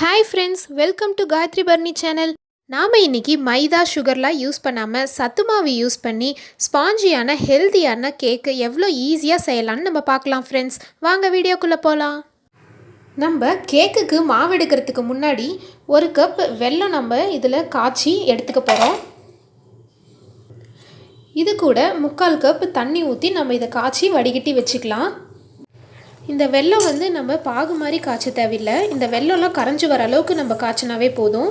Hi friends, welcome to Gayathri Barni channel. நாம இன்னைக்கு மைதா சுகர்லாம் use பண்ணாம சத்து மாவு யூஸ் பண்ணி ஸ்பாஞ்சியான ஹெல்தியான கேக் எவ்வளோ ஈஸியாக செய்யலாம்னு நம்ம பார்க்கலாம் ஃப்ரெண்ட்ஸ். வாங்க வீடியோக்குள்ளே போகலாம். நம்ம கேக்குக்கு மாவு எடுக்கிறதுக்கு முன்னாடி ஒரு கப் வெல்லம் நம்ம இதில் காய்ச்சி எடுத்துக்க போகிறோம். இது கூட 3/4 கப் தண்ணி ஊற்றி நம்ம இதை காய்ச்சி வடிகட்டி வச்சுக்கலாம். இந்த வெல்லம் நம்ம பாகு மாதிரி காய்ச்ச தேவையில்லை. இந்த வெல்லம்லாம் கரைஞ்சி வர அளவுக்கு நம்ம காய்ச்சினாவே போதும்.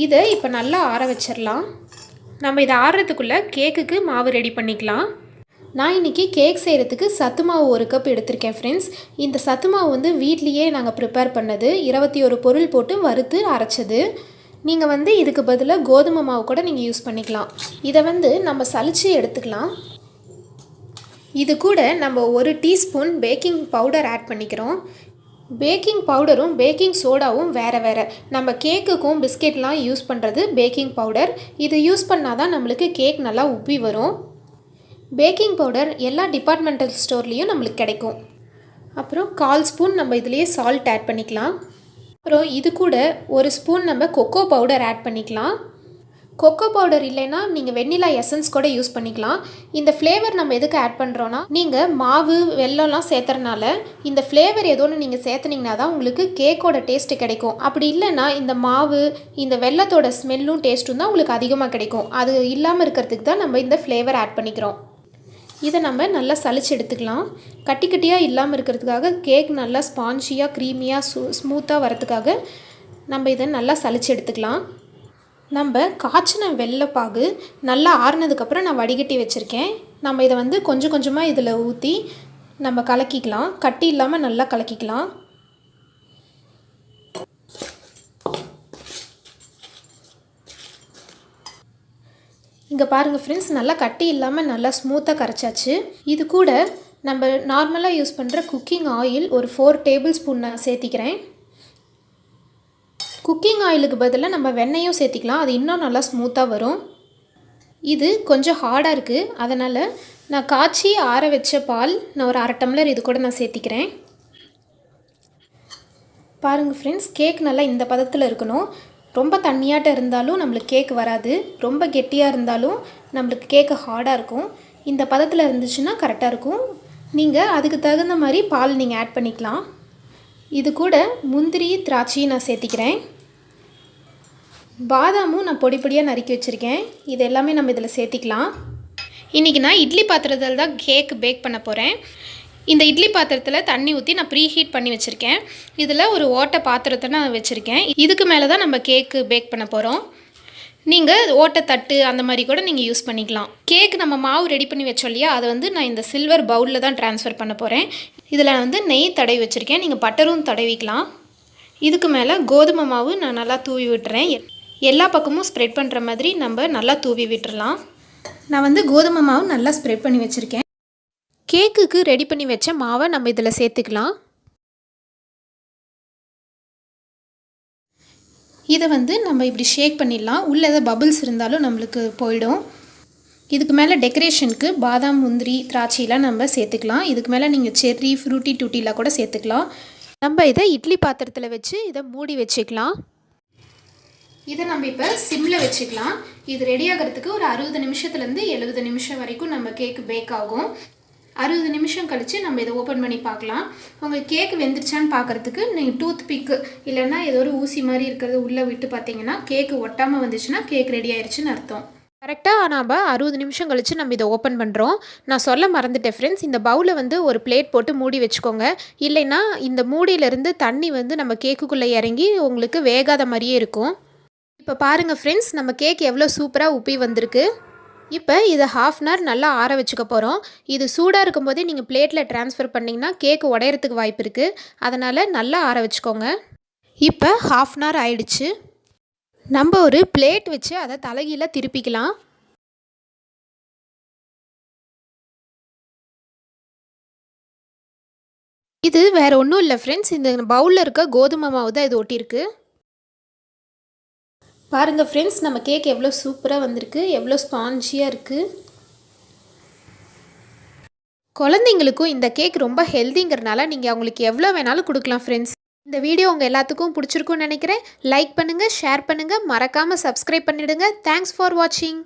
இதை இப்போ நல்லா ஆற வச்சிடலாம். நம்ம இதை ஆறுறதுக்குள்ளே கேக்குக்கு மாவு ரெடி பண்ணிக்கலாம். நான் இன்றைக்கி கேக் செய்கிறதுக்கு சத்து மாவு 1 கப் எடுத்திருக்கேன் ஃப்ரெண்ட்ஸ். இந்த சத்து மாவு வீட்லேயே நாங்கள் ப்ரிப்பேர் பண்ணது, 21 பொருள் போட்டு வறுத்து அரைச்சது. நீங்கள் இதுக்கு பதிலாக கோதுமை மாவு கூட நீங்கள் யூஸ் பண்ணிக்கலாம். இதை நம்ம சலிச்சு எடுத்துக்கலாம். இது கூட நம்ம 1 டீஸ்பூன் பேக்கிங் பவுடர் ஆட் பண்ணிக்கிறோம். பேக்கிங் பவுடரும் பேக்கிங் சோடாவும் வேறு வேறு. நம்ம கேக்குக்கும் பிஸ்கெட்லாம் யூஸ் பண்ணுறது பேக்கிங் பவுடர். இது யூஸ் பண்ணால் தான் நம்மளுக்கு கேக் நல்லா உப்பி வரும். பேக்கிங் பவுடர் எல்லா டிபார்ட்மெண்டல் ஸ்டோர்லேயும் நம்மளுக்கு கிடைக்கும். அப்புறம் 1/4 ஸ்பூன் நம்ம இதுலேயே சால்ட் ஆட் பண்ணிக்கலாம். அப்புறம் இது கூட 1 ஸ்பூன் நம்ம கொக்கோ பவுடர் ஆட் பண்ணிக்கலாம். கொக்கோ பவுடர் இல்லைன்னா நீங்கள் வெண்ணிலா எசன்ஸ் கூட யூஸ் பண்ணிக்கலாம். இந்த ஃப்ளேவர் நம்ம எதுக்கு ஆட் பண்ணுறோன்னா, நீங்கள் மாவு வெல்லம்லாம் சேர்த்துறனால இந்த ஃப்ளேவர் ஏதோ ஒன்று நீங்கள் சேர்த்துனீங்கன்னா தான் உங்களுக்கு கேக்கோட டேஸ்ட்டு கிடைக்கும். அப்படி இல்லைன்னா இந்த மாவு இந்த வெல்லத்தோட ஸ்மெல்லும் டேஸ்ட்டும் தான் உங்களுக்கு அதிகமாக கிடைக்கும். அது இல்லாமல் இருக்கிறதுக்கு தான் நம்ம இந்த ஃப்ளேவர் ஆட் பண்ணிக்கிறோம். இதை நம்ம நல்லா சலிச்சு எடுத்துக்கலாம். கட்டி கட்டியாக இல்லாமல் இருக்கிறதுக்காக, கேக் நல்லா ஸ்பான்ஜியாக க்ரீமியாக ஸ்மூத்தாக வரதுக்காக நம்ம இதை நல்லா சலிச்சு எடுத்துக்கலாம். நம்ம காய்ச்சின வெல்லப்பாகு நல்லா ஆறுனதுக்கப்புறம் நான் வடிகட்டி வச்சுருக்கேன். நம்ம இதை கொஞ்சம் கொஞ்சமாக இதில் ஊற்றி நம்ம கலக்கிக்கலாம். கட்டி இல்லாமல் நல்லா கலக்கிக்கலாம். இங்கே பாருங்கள் ஃப்ரெண்ட்ஸ், நல்லா கட்டி இல்லாமல் நல்லா ஸ்மூத்தாக கரைச்சாச்சு. இது கூட நம்ம நார்மலாக யூஸ் பண்ணுற குக்கிங் ஆயில் ஒரு 4 டேபிள் ஸ்பூன் நான் சேர்த்திக்கிறேன். குக்கிங் ஆயிலுக்கு பதிலாக நம்ம வெண்ணெயும் சேர்த்திக்கலாம். அது இன்னும் நல்லா ஸ்மூத்தாக வரும். இது கொஞ்சம் ஹார்டாக இருக்குது, அதனால் நான் காய்ச்சி ஆற வச்ச பால் நான் ஒரு 1/2 டம்ளர் இது கூட நான் சேர்த்திக்கிறேன். பாருங்கள் ஃப்ரெண்ட்ஸ், கேக் நல்லா இந்த பதத்தில் இருக்கணும். ரொம்ப தண்ணியாட்ட இருந்தாலும் நம்மளுக்கு கேக் வராது, ரொம்ப கெட்டியாக இருந்தாலும் நம்மளுக்கு கேக்கு ஹார்டாக இருக்கும். இந்த பதத்தில் இருந்துச்சுன்னா கரெக்டாக இருக்கும். நீங்கள் அதுக்கு தகுந்த மாதிரி பால் நீங்கள் ஆட் பண்ணிக்கலாம். இது கூட முந்திரி திராட்சையும் நான் சேர்த்திக்கிறேன். பாதாமும் நான் பொடி பொடியாக நறுக்கி வச்சுருக்கேன். இது எல்லாமே நம்ம இதில் சேர்த்திக்கலாம். இன்றைக்கி நான் இட்லி பாத்திரத்தில் தான் கேக் பேக் பண்ண போகிறேன். இந்த இட்லி பாத்திரத்தில் தண்ணி ஊற்றி நான் ப்ரீ ஹீட் பண்ணி வச்சுருக்கேன். இதில் ஒரு ஓட்டை பாத்திரத்தை நான் வச்சுருக்கேன். இதுக்கு மேலே தான் நம்ம கேக்கு பேக் பண்ண போகிறோம். நீங்கள் ஓட்டை தட்டு அந்த மாதிரி கூட நீங்கள் யூஸ் பண்ணிக்கலாம். கேக் நம்ம மாவு ரெடி பண்ணி வச்சோம் இல்லையா, அதை நான் இந்த சில்வர் பவுலில் தான் ட்ரான்ஸ்ஃபர் பண்ண போகிறேன். இதில் நெய் தடவி வச்சுருக்கேன். நீங்கள் பட்டரும் தடவிக்கலாம். இதுக்கு மேலே கோதுமை மாவு நான் நல்லா தூவி விட்டுறேன். எல்லா பக்கமும் ஸ்ப்ரெட் பண்ணுற மாதிரி நம்ம நல்லா தூவி விட்டுறலாம். நான் கோதுமை மாவு நல்லா ஸ்ப்ரெட் பண்ணி வச்சுருக்கேன். கேக்குக்கு ரெடி பண்ணி வச்ச மாவை நம்ம இதில் சேர்த்துக்கலாம். இதை நம்ம இப்படி ஷேக் பண்ணிடலாம். உள்ளே ஏதாவது பபிள்ஸ் இருந்தாலும் நம்மளுக்கு போயிடும். இதுக்கு மேலே டெக்கரேஷனுக்கு பாதாம் முந்திரி திராட்சையெல்லாம் நம்ம சேர்த்துக்கலாம். இதுக்கு மேலே நீங்கள் செர்ரி ஃப்ரூட்டி டூட்டிலாம் கூட சேர்த்துக்கலாம். நம்ம இதை இட்லி பாத்திரத்தில் வச்சு இதை மூடி வச்சுக்கலாம். இதை நம்ம இப்போ சிம்மில் வச்சுக்கலாம். இது ரெடி ஆகிறதுக்கு ஒரு 60 நிமிஷத்துலேருந்து 70 நிமிஷம் வரைக்கும் நம்ம கேக்கு பேக் ஆகும். 60 நிமிஷம் கழித்து நம்ம இதை ஓப்பன் பண்ணி பார்க்கலாம். உங்கள் கேக்கு வெந்துருச்சான்னு பார்க்குறதுக்கு நீங்கள் டூத் பிக்கு இல்லைன்னா ஏதோ ஒரு ஊசி மாதிரி இருக்கிறத உள்ளே விட்டு பார்த்தீங்கன்னா கேக்கு ஒட்டாமல் வந்துச்சுன்னா கேக் ரெடி ஆயிடுச்சுன்னு அர்த்தம். கரெக்டாக நம்ம 60 நிமிஷம் கழித்து நம்ம இதை ஓப்பன் பண்ணுறோம். நான் சொல்ல மறந்துட்டேன் ஃப்ரெண்ட்ஸ், இந்த பவுலில் ஒரு பிளேட் போட்டு மூடி வச்சுக்கோங்க. இல்லைன்னா இந்த மூடியிலேருந்து தண்ணி நம்ம கேக்குக்குள்ளே இறங்கி உங்களுக்கு வேகாத மாதிரியே இருக்கும். இப்போ பாருங்கள் ஃப்ரெண்ட்ஸ், நம்ம கேக் எவ்வளோ சூப்பராக உப்பி வந்திருக்கு. இப்போ இதை 1/2 அன் ஹவர் நல்லா ஆற வச்சுக்க போகிறோம். இது சூடாக இருக்கும்போதே நீங்கள் பிளேட்டில் ட்ரான்ஸ்ஃபர் பண்ணிங்கன்னா கேக்கு உடையிறதுக்கு வாய்ப்பு இருக்குது. அதனால் நல்லா ஆற வச்சுக்கோங்க. இப்போ 1/2 அன் ஹவர் ஆயிடுச்சு. நம்ம ஒரு பிளேட் வச்சு அதை தலைகீழ திருப்பிக்கலாம். இது வேறு ஒன்றும் இல்லை ஃப்ரெண்ட்ஸ், இந்த பவுலில் இருக்க கோதுமை மாவு தான் இது ஒட்டியிருக்கு. பாருங்கள் ஃப்ரெண்ட்ஸ், நம்ம கேக் எவ்வளோ சூப்பராக வந்திருக்கு, எவ்வளோ ஸ்பான்ஜியாக இருக்குது. குழந்தைங்களுக்கும் இந்த கேக் ரொம்ப ஹெல்திங்கிறனால நீங்கள் அவங்களுக்கு எவ்வளோ வேணாலும் கொடுக்கலாம் ஃப்ரெண்ட்ஸ். இந்த வீடியோ உங்கள் எல்லாத்துக்கும் பிடிச்சிருக்குன்னு நினைக்கிறேன். லைக் பண்ணுங்கள், ஷேர் பண்ணுங்கள், மறக்காமல் சப்ஸ்கிரைப் பண்ணிவிடுங்க. தேங்க்ஸ் ஃபார் வாட்சிங்.